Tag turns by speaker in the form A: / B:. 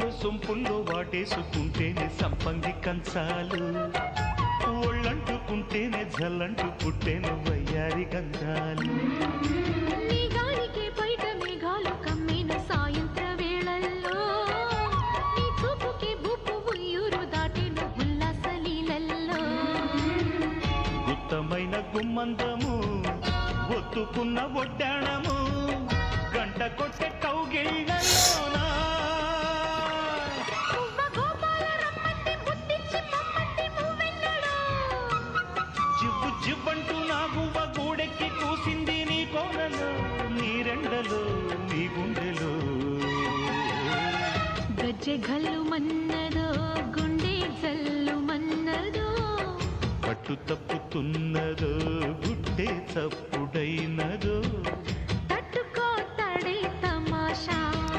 A: సొంపుల్లో సొంపుల్లో వాటేసుకుంటేనే సంపంగి కంచాలు, ఒళ్ళంటుకుంటేనే జల్లంటు పుట్టేను వయ్యారి గంధాలు.
B: మేఘానికే బయట మేఘాలు కమ్మిన సాయంత్ర వేళల్లో, నీ చూపుకి బుప్పు ఉయ్యూరు దాటెను ఉల్లాస లీలల్లో.
A: గుత్తమైన గుమ్మందము ఒత్తుకున్న ఒడ్డాణము, గంట కొట్టే కౌగిళ్ళలోనా జివ్వు జివ్వంటూ నా గువ్వ గూడెక్కి కూసింది నీ కోనలో, నీ రెండలో నీ గుండెలో.
B: గజ్జె గల్లు మన్నదో గుండె జల్లు మన్నదో,
A: పట్టు తప్పుతున్నదో గుడ్డే చప్పుడైనదో.